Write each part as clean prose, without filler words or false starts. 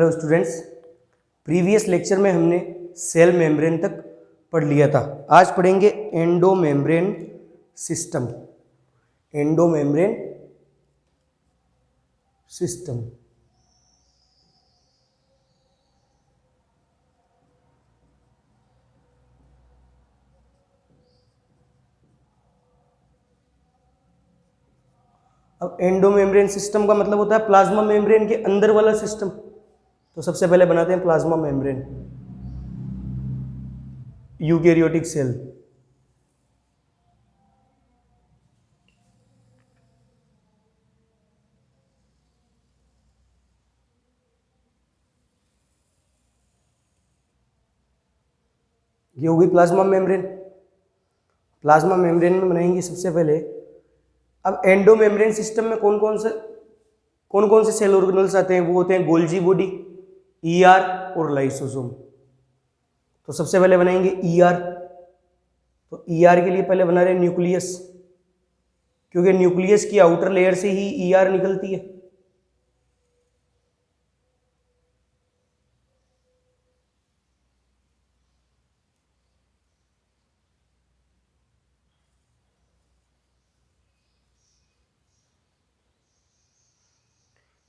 Hello students, previous lecture में हमने cell membrane तक पढ़ लिया था। आज पढ़ेंगे endo membrane system. Endo membrane system अब एंडो मेम्ब्रेन सिस्टम का मतलब होता है प्लाज्मा मेम्ब्रेन के अंदर वाला सिस्टम। तो सबसे पहले बनाते हैं प्लाज्मा मेम्ब्रेन, यूकेरियोटिक सेल। ये होगी प्लाज्मा मेम्ब्रेन। प्लाज्मा मेम्ब्रेन में बनाएंगे सबसे पहले। अब एंडो मेम्ब्रेन सिस्टम में कौन कौन से सेल ऑर्गेनल्स आते हैं? वो होते हैं गोल्जी बॉडी, ईआर और लाइसोसोम। तो सबसे पहले बनाएंगे ईआर। तो ईआर के लिए पहले बना रहे हैं न्यूक्लियस, क्योंकि न्यूक्लियस की आउटर लेयर से ही ईआर निकलती है।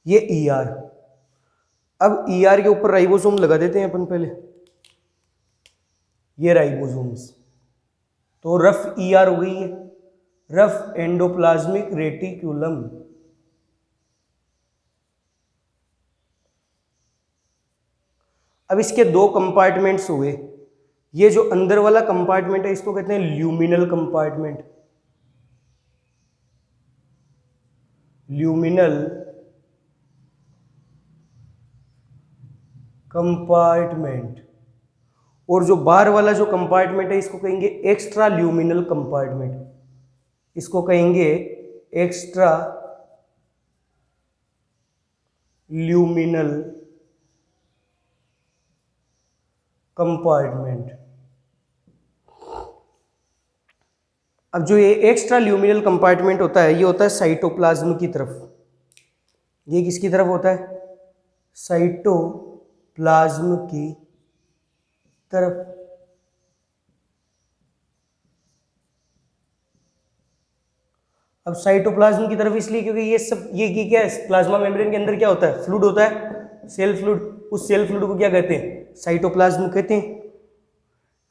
ये ईआर। अब ईआर के ऊपर राइबोसोम लगा देते हैं अपन पहले। ये राइबोसोम्स। तो रफ ईआर हो गई है, रफ एंडोप्लाज्मिक रेटिक्यूलम। अब इसके दो कंपार्टमेंट्स हुए। ये जो अंदर वाला कंपार्टमेंट है इसको कहते हैं ल्यूमिनल कंपार्टमेंट। Luminal compartment. और जो बाहर वाला जो कंपार्टमेंट है इसको कहेंगे एक्स्ट्रा ल्यूमिनल कंपार्टमेंट। इसको कहेंगे एक्स्ट्रा ल्यूमिनल कंपार्टमेंट। अब जो ये एक्स्ट्रा ल्यूमिनल कंपार्टमेंट होता है ये होता है साइटोप्लाज्म की तरफ। ये किसकी तरफ होता है? साइटोप्लाज्म की तरफ। अब साइटोप्लाज्म की तरफ इसलिए क्योंकि ये सब ये क्या है, प्लाज्मा मेम्ब्रेन के अंदर क्या होता है? फ्लूइड होता है, सेल फ्लूइड। उस सेल फ्लूइड को क्या कहते हैं? साइटोप्लाज्म कहते हैं।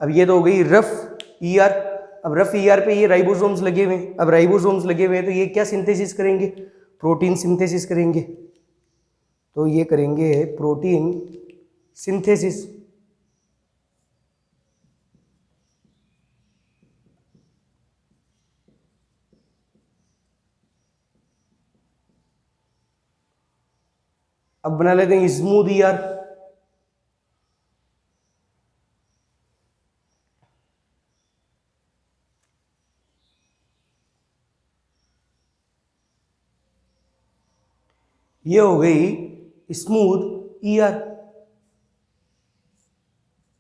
अब ये तो हो गई रफ ईआर। अब रफ ईआर पे ये राइबोसोम्स लगे हुए हैं। अब राइबोसोम्स लगे हुए हैं तो ये क्या सिंथेसिस करेंगे? प्रोटीन सिंथेसिस करेंगे। तो ये करेंगे प्रोटीन सिंथेसिस। अब बना लेते हैं स्मूथ ईआर। ये हो गई smooth ER,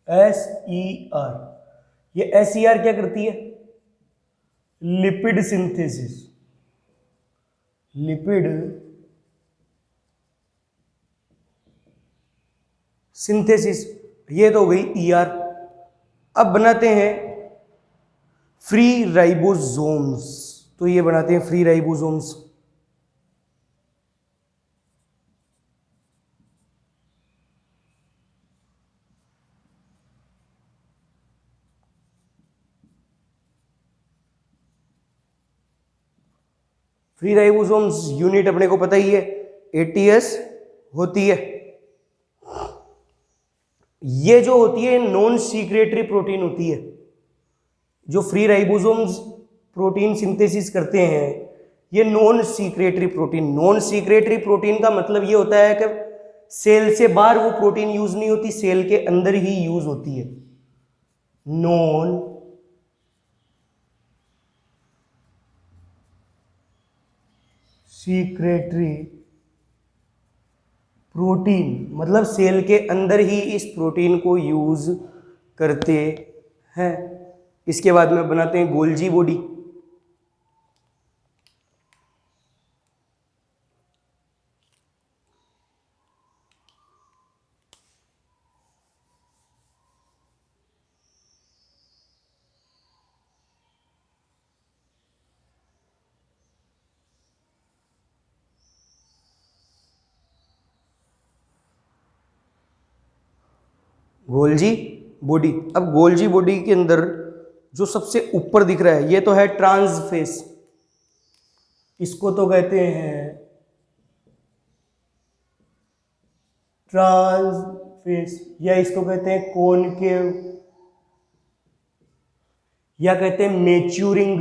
S E R. ये एस ई आर क्या करती है? Lipid synthesis. Lipid synthesis. ये तो हो गई ईआर। अब बनाते हैं फ्री राइबोसोम्स। तो ये बनाते हैं free ribosomes. Free ribosomes unit अपने को पता ही है, एटीएस होती है। ये जो होती है नॉन सीक्रेटरी प्रोटीन होती है। जो फ्री राइबोसोम्स प्रोटीन सिंथेसिस करते हैं ये non secretory protein. Non secretory protein का मतलब ये होता है कि सेल से बाहर वो प्रोटीन यूज नहीं होती, सेल के अंदर ही यूज होती है। नॉन सीक्रेटरी प्रोटीन मतलब सेल के अंदर ही इस प्रोटीन को यूज करते हैं। इसके बाद में बनाते हैं गोल्जी बॉडी। Golgi body. अब गोल्जी बॉडी के अंदर जो सबसे ऊपर दिख रहा है ये तो है ट्रांसफेस, इसको तो कहते हैं ट्रांसफेस, या इसको कहते हैं कॉनकेव, या कहते हैं मैच्यूरिंग,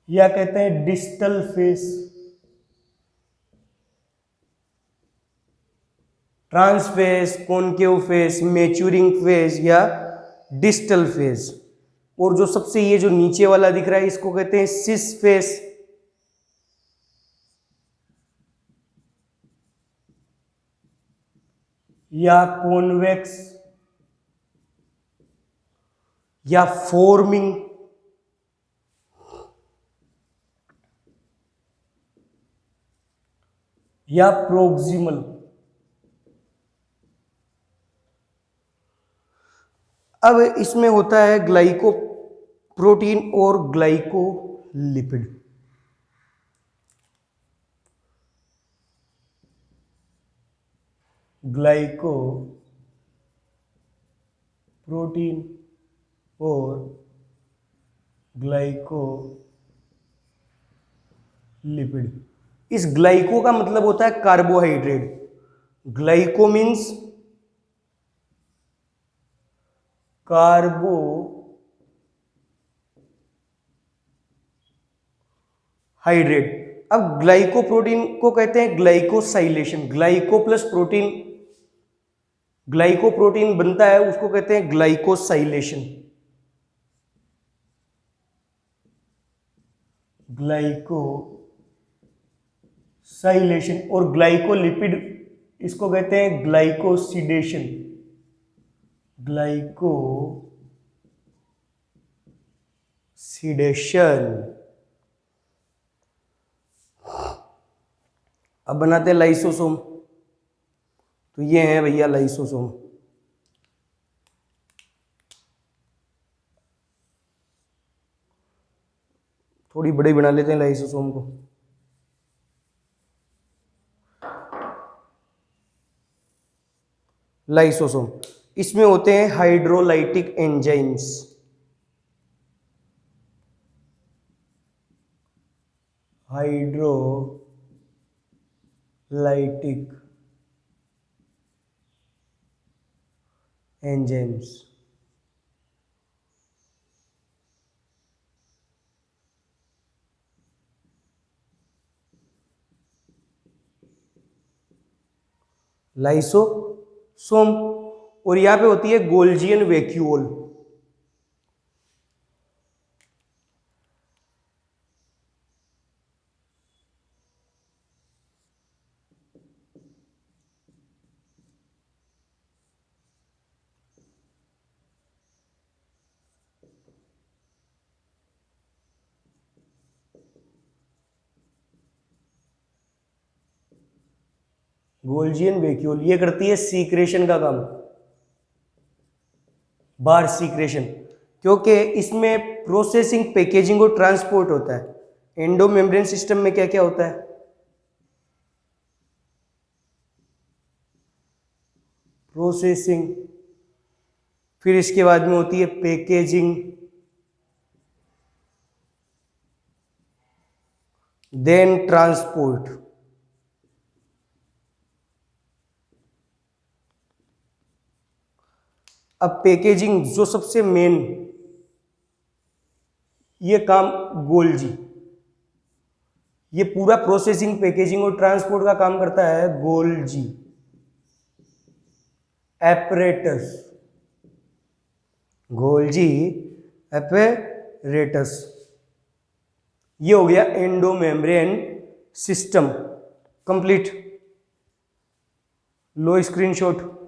या कहते हैं distal face. Trans face, concave face, maturing face या डिस्टल फेस। और जो सबसे ये जो नीचे वाला दिख रहा है इसको कहते हैं सिस फेस, या कॉन्वेक्स, या फॉर्मिंग, या प्रोक्सिमल। अब इसमें होता है ग्लाइको प्रोटीन और ग्लाइकोलिपिड। ग्लाइको प्रोटीन और ग्लाइकोलिपिड। इस ग्लाइको का मतलब होता है कार्बोहाइड्रेट। Glyco means carbohydrate. अब ग्लाइकोप्रोटीन को कहते हैं glycosylation. Glyco plus protein, glycoprotein बनता है उसको कहते हैं ग्लाइकोसाइलेशन। ग्लाइकोसाइलेशन। और ग्लाइकोलिपिड इसको कहते हैं ग्लाइकोसिडेशन। ग्लाइकोसिडेशन। अब बनाते हैं लाइसोसोम। तो ये है भैया लाइसोसोम। थोड़ी बड़ी बना लेते हैं लाइसोसोम को। लाइसोसोम, इसमें होते हैं hydrolytic enzymes. Hydrolytic enzymes. Lysosome. और यहां पे होती है गोल्जियन वैक्यूल। गोल्जियन वैक्यूल ये करती है सीक्रेशन का काम, बार सीक्रेशन, क्योंकि इसमें प्रोसेसिंग, पैकेजिंग और ट्रांसपोर्ट होता है। एंडोमेम्ब्रेन सिस्टम में क्या क्या होता है? प्रोसेसिंग, फिर इसके बाद में होती है पैकेजिंग, देन ट्रांसपोर्ट। अब पैकेजिंग जो सबसे मेन ये काम गोल्जी, ये पूरा प्रोसेसिंग, पैकेजिंग और ट्रांसपोर्ट का काम करता है गोल्जी एपरेटस। Golgi apparatus. ये हो गया एंडोमेम्ब्रेन सिस्टम कंप्लीट। लो स्क्रीनशॉट।